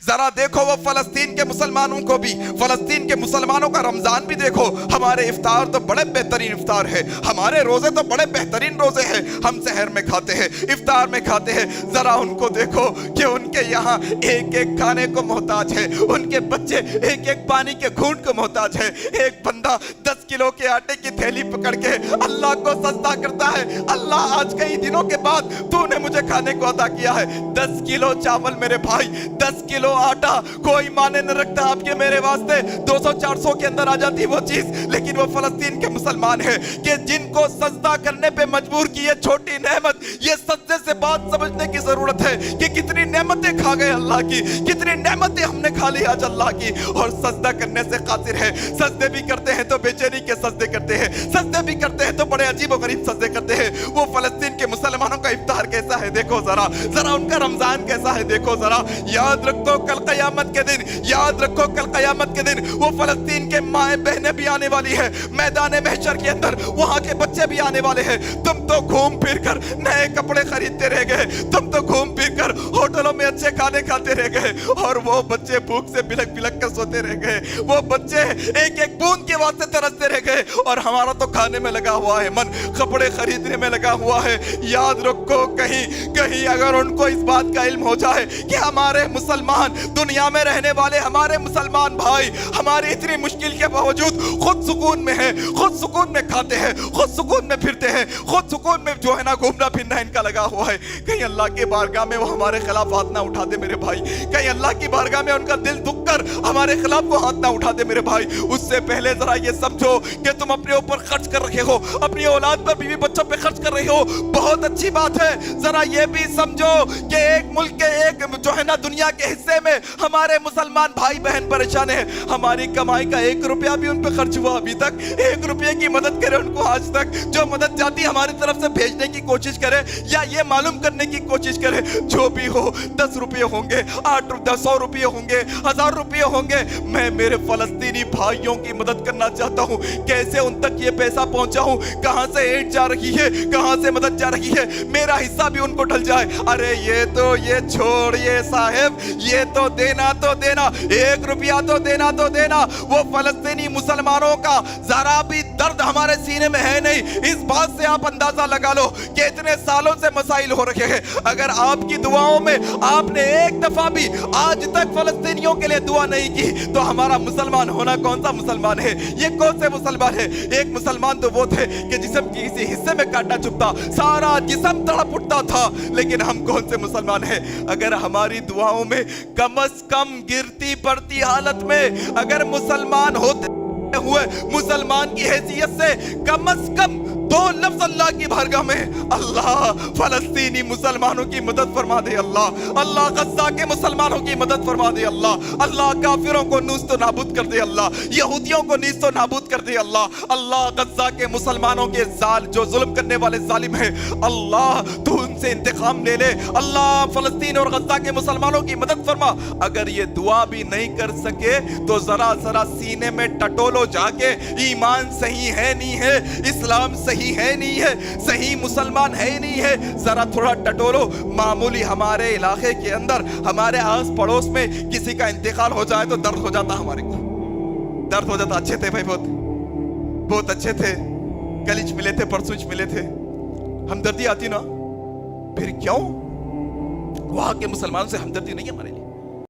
ذرا دیکھو وہ فلسطین کے مسلمانوں کو بھی، فلسطین کے مسلمانوں کا رمضان بھی دیکھو. ہمارے افطار تو بڑے بہترین افطار ہے، ہمارے روزے تو بڑے بہترین روزے ہیں. ہم سحر میں کھاتے ہیں، افطار میں کھاتے ہیں. ذرا ان کو دیکھو کہ ان کے یہاں ایک ایک کھانے کو محتاج ہے، ان کے بچے ایک ایک پانی کے گھونٹ کو محتاج ہے. ایک بندہ 10 کلو کے آٹے کی تھیلی پکڑ کے اللہ کو سجدہ کرتا ہے، اللہ آج کئی دنوں کے بعد تو نے مجھے کھانے کو عطا کیا ہے. 10 کلو چاول میرے بھائی، 10 کلو آٹا کوئی معنی نہ رکھتا آپ کے میرے واسطے. 200-400 کے اندر آ جاتی وہ چیز، لیکن وہ فلسطین کے مسلمان ہیں کہ جن کو سجدہ کرنے پہ مجبور کی یہ چھوٹی نعمت. یہ سجدے سے بات سمجھنے کی ضرورت ہے کہ کتنی نعمتیں کھا گئے اللہ کی، کتنی نعمتیں ہم نے کھا لی آج اللہ کی. اور سجدہ کرنے سے قاصر ہے. سجدے بھی کرتے ہیں تو بے چینی کے سجدے کرتے ہیں، سجدے بھی کرتے ہیں تو بڑے عجیب و غریب سجدے کرتے ہیں. وہ فلسطین کے مسلمانوں کا افطار کیسا ہے دیکھو ذرا، ذرا ان کا رمضان کیسا ہے دیکھو ذرا. یاد رکھو کل قیامت کے دن، یاد رکھو کل قیامت کے دن وہ فلسطین کے مائیں بہنیں بھی آنے والی ہے میدان محشر کے اندر، وہاں کے بچے بھی آنے والے ہیں. تم تو گھوم پھر کر نئے کپڑے خریدتے رہ گئے، تم تو گھوم پھر کر ہوٹلوں میں اچھے کھانے کھاتے رہ گئے، اور وہ بچے بھوک سے بلک بلک کر سوتے رہ گئے. وہ بچے ایک ایک بوند کے واسطے ترستے رہ گئے، اور ہمارا تو کھانے میں لگا ہوا ہے من، کپڑے خریدنے میں لگا ہوا ہے. یاد رکھو کہیں اگر ان کو اس بات کا علم ہو جائے کہ ہمارے مسلمان دنیا میں رہنے والے ہمارے مسلمان بھائی ہماری اتنی مشکل کے باوجود خود سکون میں ہیں، خود سکون میں کھاتے ہیں، خود سکون میں پھرتے ہیں، خود سکون میں جو ہے نا گھومنا پھرنا ان کا لگا ہوا ہے. کہیں اللہ کی بارگاہ میں وہ ہمارے خلاف ہاتھ نہ اٹھا دے میرے بھائی، کہیں اللہ کی بارگاہ میں ان کا دل دکھ کر ہمارے خلاف وہ ہاتھ نہ اٹھا دے میرے بھائی. اس سے پہلے ذرا یہ سمجھو کہ تم اپنے اوپر خرچ کر رہے ہو، اپنی اولاد پر، بیوی بچوں پہ خرچ کر رہے ہو، بہت اچھی بات ہے. ذرا یہ بھی سمجھو کہ ایک ملک کے ایک جو ہے نا دنیا کے حصے میں ہمارے مسلمان بھائی بہن پریشان ہیں. ہماری کمائی کا 1 روپیہ بھی ان پہ خرچ ہوا ابھی تک؟ 1 روپے کی مدد کرے ان کو آج تک؟ جو مدد جاتی ہماری طرف سے بھیجنے کی کوشش کرے یا یہ معلوم کرنے کی کوشش کرے، جو بھی ہو 10 روپے ہوں گے، 100 روپے ہوں گے، 1000 روپے ہوں گے، میں میرے فلسطینی بھائیوں کی مدد کرنا چاہتا ہوں. کیسے ان تک یہ پیسہ پہنچاؤں؟ کہاں سے ایڈ جا رہی ہے، کہاں سے مدد جا رہی ہے، میرا حصہ بھی ان کو ڈھل جائے. ارے یہ چھوڑیے صاحب، یہ تو دینا 1 روپیہ تو دینا. وہ فلسطینی مسلمانوں کا ذرا بھی درد ہمارے سینے میں ہے نہیں. اس بات سے آپ اندازہ لگا لو کہ اتنے سالوں سے مسائل ہو رہے ہیں. اگر آپ کی دعاؤں میں آپ نے ایک دفعہ بھی آج تک فلسطینیوں کے لیے دعا نہیں کی تو ہمارا مسلمان ہونا کون سا مسلمان ہے؟ یہ کون سے مسلمان ہے؟ ایک مسلمان تو وہ تھے کہ جسم کی کسی حصے میں کانٹا چبھتا سارا جسم تڑپ اٹھتا تھا، لیکن ہم کون سے مسلمان ہیں؟ اگر ہماری دعاؤں میں کم از کم گرتی پڑتی حالت میں اگر مسلمان ہوتے ہوئے مسلمان کی حیثیت سے کم از کم 2 لفظ اللہ کی بارگاہ میں، اللہ فلسطینی مسلمانوں کی مدد فرما دے، اللہ غزہ کے مسلمانوں کی مدد فرما دے، اللہ کافروں کو نیست و نابود کر دے، اللہ یہودیوں کو نیست و نابود کر دے، اللہ غزہ کے مسلمانوں کے جو ظلم کرنے والے ظالم ہیں، اللہ تو ان سے انتقام لے لے، اللہ فلسطین اور غزہ کے مسلمانوں کی مدد فرما. اگر یہ دعا بھی نہیں کر سکے تو ذرا سینے میں ٹٹولو جا کے، ایمان صحیح ہے نہیں ہے، اسلام صحیح ہے نہیں ہے، صحیح مسلمان ہے نہیں ہے، ذرا تھوڑا ٹٹولو. معمولی ہمارے علاقے کے اندر ہمارے آس پڑوس میں کسی کا انتقال ہو جائے تو درد ہو جاتا، ہمارے کو درد ہو جاتا. اچھے تھے بھائی، بہت اچھے تھے، کل ملے تھے، پرسوں ملے تھے، ہمدردی آتی نا. پھر کیوں وہاں کے مسلمانوں سے ہمدردی نہیں ہمارے لیے؟